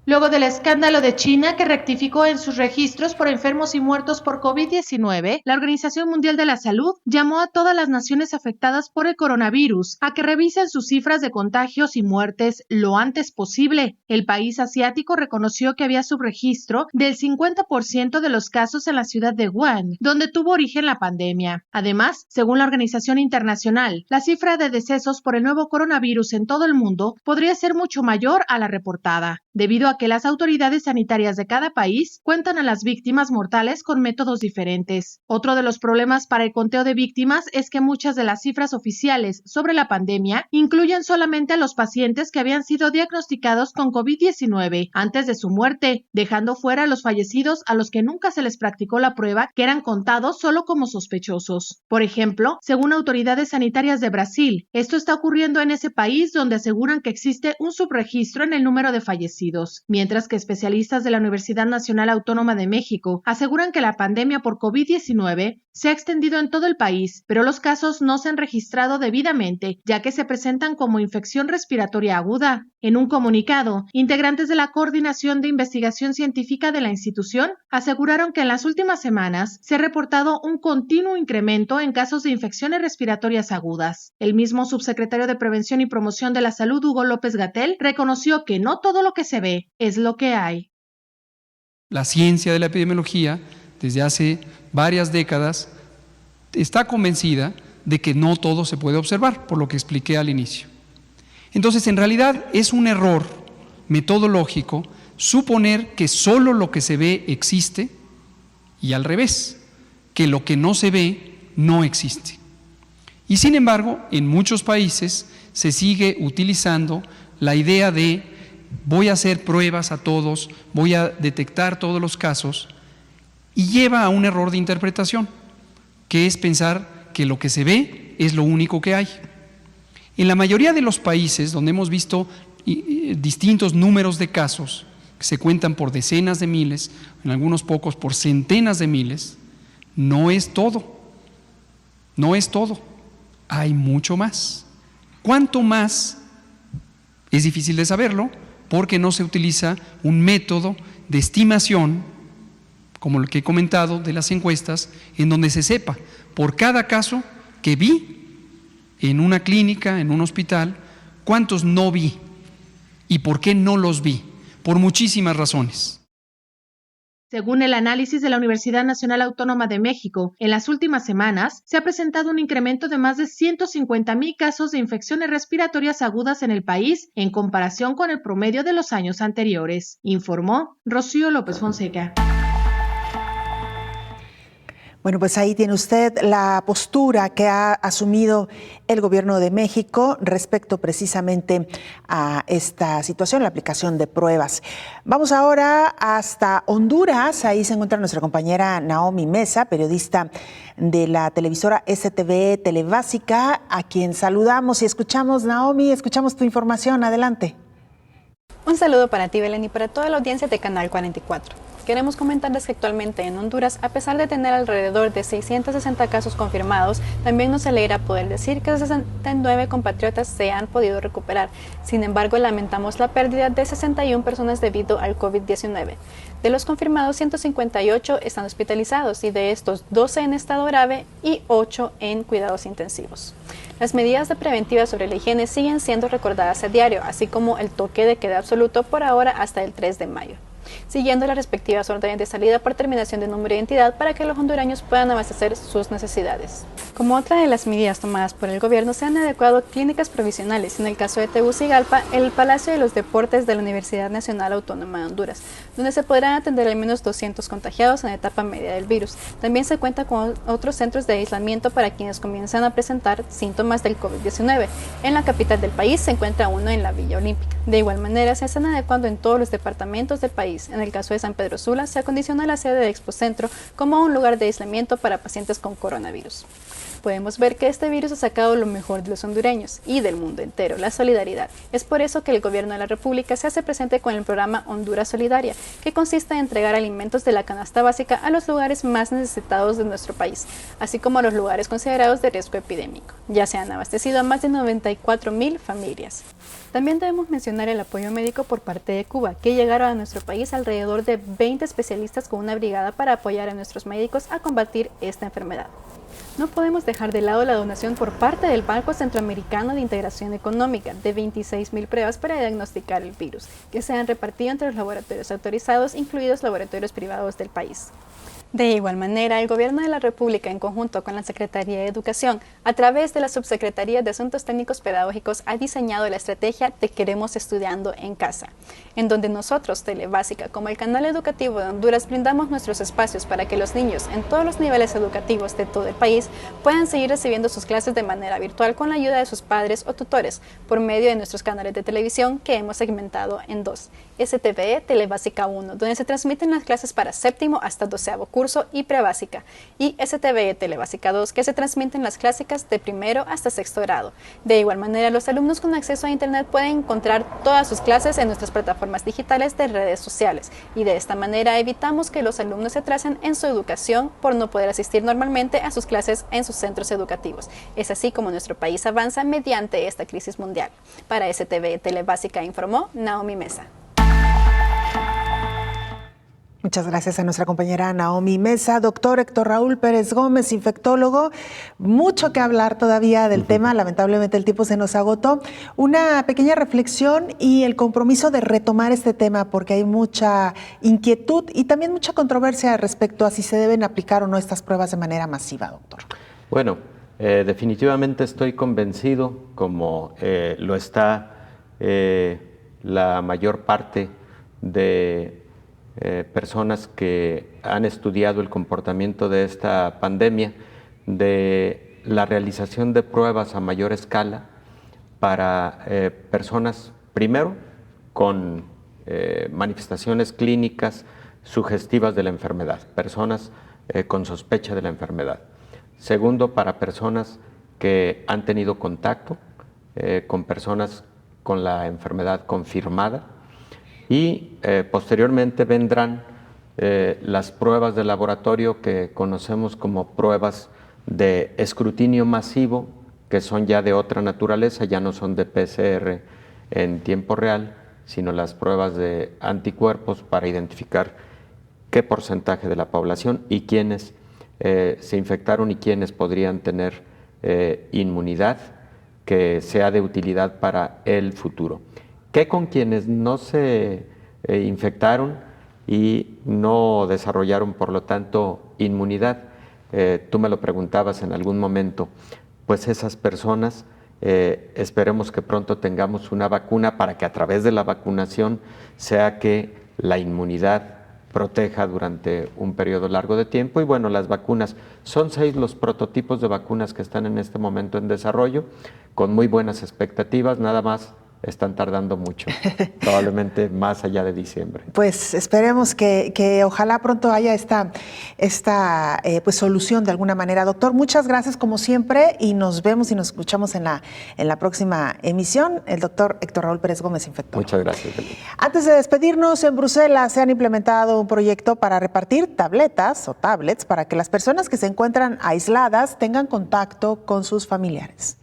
Luego del escándalo de China, que rectificó en sus registros por enfermos y muertos por COVID-19, la Organización Mundial de la Salud llamó a todas las naciones afectadas por el coronavirus a que revisen sus cifras de contagios y muertes lo antes posible. El país asiático reconoció que había subregistro del 50% de los casos en la ciudad de Wuhan, donde tuvo origen la pandemia. Además, según la Organización Internacional, la cifra de decesos por el nuevo coronavirus en todo el mundo podría ser mucho mayor a la reportada, debido a que las autoridades sanitarias de cada país cuentan a las víctimas mortales con métodos diferentes. Otro de los problemas para el conteo de víctimas es que muchas de las cifras oficiales sobre la pandemia incluyen solamente a los pacientes que habían sido diagnosticados con COVID-19 antes de su muerte, dejando fuera a los fallecidos a los que nunca se les practicó la prueba, que eran contados solo como sospechosos. Por ejemplo, según autoridades sanitarias de Brasil, esto está ocurriendo en ese país, donde aseguran que existe un subregistro en el número de fallecidos, mientras que especialistas de la Universidad Nacional Autónoma de México aseguran que la pandemia por COVID-19 se ha extendido en todo el país, pero los casos no se han registrado debidamente, ya que se presentan como infección respiratoria aguda. En un comunicado, integrantes de la Coordinación de Investigación Científica de la institución aseguraron que en las últimas semanas se ha reportado un continuo incremento en casos de infecciones respiratorias agudas. El mismo subsecretario de Prevención y Promoción de la Salud, Hugo López-Gatell, reconoció que no todo lo que se ve es lo que hay. La ciencia de la epidemiología, desde hace varias décadas, está convencida de que no todo se puede observar, por lo que expliqué al inicio. Entonces, en realidad es un error metodológico suponer que solo lo que se ve existe y al revés, que lo que no se ve no existe. Y sin embargo, en muchos países se sigue utilizando la idea de voy a hacer pruebas a todos, voy a detectar todos los casos, y lleva a un error de interpretación, que es pensar que lo que se ve es lo único que hay. En la mayoría de los países donde hemos visto distintos números de casos, que se cuentan por decenas de miles, en algunos pocos por centenas de miles, no es todo. No es todo. Hay mucho más. ¿Cuánto más? Es difícil de saberlo porque no se utiliza un método de estimación, como el que he comentado de las encuestas, en donde se sepa por cada caso que vi en una clínica, en un hospital, cuántos no vi y por qué no los vi, por muchísimas razones. Según el análisis de la Universidad Nacional Autónoma de México, en las últimas semanas se ha presentado un incremento de más de 150,000 casos de infecciones respiratorias agudas en el país en comparación con el promedio de los años anteriores, informó Rocío López Fonseca. Bueno, pues ahí tiene usted la postura que ha asumido el Gobierno de México respecto precisamente a esta situación, la aplicación de pruebas. Vamos ahora hasta Honduras. Ahí se encuentra nuestra compañera Naomi Mesa, periodista de la televisora STV Telebásica, a quien saludamos y escuchamos. Naomi, escuchamos tu información. Adelante. Un saludo para ti, Belén, y para toda la audiencia de Canal 44. Queremos comentarles que actualmente en Honduras, a pesar de tener alrededor de 660 casos confirmados, también nos alegra poder decir que 69 compatriotas se han podido recuperar. Sin embargo, lamentamos la pérdida de 61 personas debido al COVID-19. De los confirmados, 158 están hospitalizados y de estos 12 en estado grave y 8 en cuidados intensivos. Las medidas preventivas sobre la higiene siguen siendo recordadas a diario, así como el toque de queda absoluto por ahora hasta el 3 de mayo. Siguiendo las respectivas órdenes de salida por terminación de número de identidad para que los hondureños puedan abastecer sus necesidades. Como otra de las medidas tomadas por el gobierno, se han adecuado clínicas provisionales, en el caso de Tegucigalpa, el Palacio de los Deportes de la Universidad Nacional Autónoma de Honduras, donde se podrán atender al menos 200 contagiados en la etapa media del virus. También se cuenta con otros centros de aislamiento para quienes comienzan a presentar síntomas del COVID-19. En la capital del país se encuentra uno en la Villa Olímpica. De igual manera, se están adecuando en todos los departamentos del país. En el caso de San Pedro Sula, se acondiciona la sede de Expocentro como un lugar de aislamiento para pacientes con coronavirus. Podemos ver que este virus ha sacado lo mejor de los hondureños y del mundo entero, la solidaridad. Es por eso que el Gobierno de la República se hace presente con el programa Honduras Solidaria, que consiste en entregar alimentos de la canasta básica a los lugares más necesitados de nuestro país, así como a los lugares considerados de riesgo epidémico. Ya se han abastecido a más de 94,000 familias. También debemos mencionar el apoyo médico por parte de Cuba, que llegaron a nuestro país alrededor de 20 especialistas con una brigada para apoyar a nuestros médicos a combatir esta enfermedad. No podemos dejar de lado la donación por parte del Banco Centroamericano de Integración Económica de 26,000 pruebas para diagnosticar el virus, que se han repartido entre los laboratorios autorizados, incluidos laboratorios privados del país. De igual manera, el Gobierno de la República, en conjunto con la Secretaría de Educación, a través de la Subsecretaría de Asuntos Técnicos Pedagógicos, ha diseñado la estrategia Te Queremos Estudiando en Casa, en donde nosotros, Telebásica, como el canal educativo de Honduras, brindamos nuestros espacios para que los niños en todos los niveles educativos de todo el país puedan seguir recibiendo sus clases de manera virtual con la ayuda de sus padres o tutores, por medio de nuestros canales de televisión que hemos segmentado en dos: STV Telebásica 1, donde se transmiten las clases para séptimo hasta 12º curso y prebásica, y STV Telebásica 2, que se transmiten las clásicas de primero hasta sexto grado. De igual manera, los alumnos con acceso a Internet pueden encontrar todas sus clases en nuestras plataformas digitales de redes sociales, y de esta manera evitamos que los alumnos se atrasen en su educación por no poder asistir normalmente a sus clases en sus centros educativos. Es así como nuestro país avanza mediante esta crisis mundial. Para STV Telebásica informó Naomi Mesa. Muchas gracias a nuestra compañera Naomi Mesa. Doctor Héctor Raúl Pérez Gómez, infectólogo. Mucho que hablar todavía del tema. Lamentablemente el tiempo se nos agotó. Una pequeña reflexión y el compromiso de retomar este tema, porque hay mucha inquietud y también mucha controversia respecto a si se deben aplicar o no estas pruebas de manera masiva, doctor. Bueno, definitivamente estoy convencido, como lo está la mayor parte de personas que han estudiado el comportamiento de esta pandemia, de la realización de pruebas a mayor escala para personas, primero, con manifestaciones clínicas sugestivas de la enfermedad, personas con sospecha de la enfermedad. Segundo, para personas que han tenido contacto con personas con la enfermedad confirmada. Y posteriormente vendrán las pruebas de laboratorio que conocemos como pruebas de escrutinio masivo, que son ya de otra naturaleza, ya no son de PCR en tiempo real, sino las pruebas de anticuerpos para identificar qué porcentaje de la población y quiénes se infectaron y quiénes podrían tener inmunidad que sea de utilidad para el futuro. ¿Qué con quienes no se infectaron y no desarrollaron, por lo tanto, inmunidad? Tú me lo preguntabas en algún momento. Pues esas personas, esperemos que pronto tengamos una vacuna para que a través de la vacunación sea que la inmunidad proteja durante un periodo largo de tiempo. Y bueno, las vacunas, son 6 los prototipos de vacunas que están en este momento en desarrollo, con muy buenas expectativas, nada más están tardando mucho, probablemente más allá de diciembre. Pues esperemos que ojalá pronto haya esta pues solución de alguna manera. Doctor, muchas gracias como siempre y nos vemos y nos escuchamos en la próxima emisión. El doctor Héctor Raúl Pérez Gómez, infectólogo. Muchas gracias. Antes de despedirnos, en Bruselas se han implementado un proyecto para repartir tabletas o tablets para que las personas que se encuentran aisladas tengan contacto con sus familiares.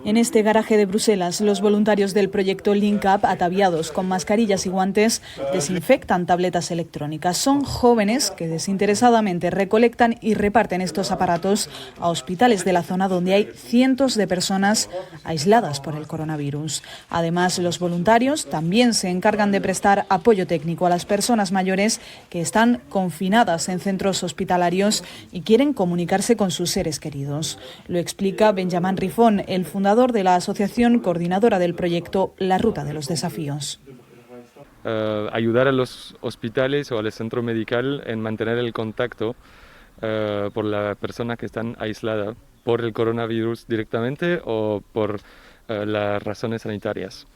En este garaje de Bruselas, los voluntarios del proyecto Link Up, ataviados con mascarillas y guantes, desinfectan tabletas electrónicas. Son jóvenes que desinteresadamente recolectan y reparten estos aparatos a hospitales de la zona donde hay cientos de personas aisladas por el coronavirus. Además, los voluntarios también se encargan de prestar apoyo técnico a las personas mayores que están confinadas en centros hospitalarios y quieren comunicarse con sus seres queridos. Lo explica Benjamin Rifón, el fundador de la asociación coordinadora del proyecto La Ruta de los Desafíos. Ayudar a los hospitales o al centro médico en mantener el contacto por la persona que están aislada por el coronavirus directamente o por las razones sanitarias.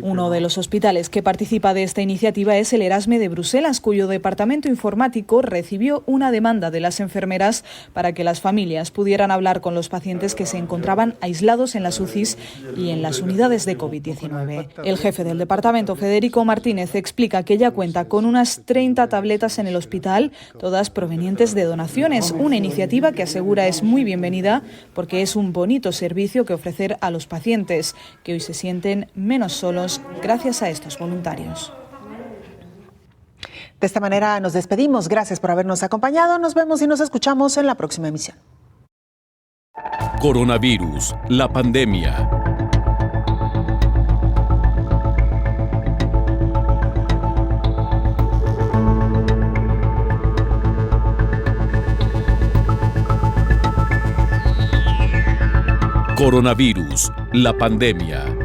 Uno de los hospitales que participa de esta iniciativa es el Erasme de Bruselas, cuyo departamento informático recibió una demanda de las enfermeras para que las familias pudieran hablar con los pacientes que se encontraban aislados en las UCIs y en las unidades de COVID-19. El jefe del departamento, Federico Martínez, explica que ya cuenta con unas 30 tabletas en el hospital, todas provenientes de donaciones, una iniciativa que asegura es muy bienvenida porque es un bonito servicio que ofrecer a los pacientes, que hoy se sienten menos solos gracias a estos voluntarios. De esta manera nos despedimos. Gracias por habernos acompañado. Nos vemos y nos escuchamos en la próxima emisión. Coronavirus, la pandemia. Coronavirus, la pandemia.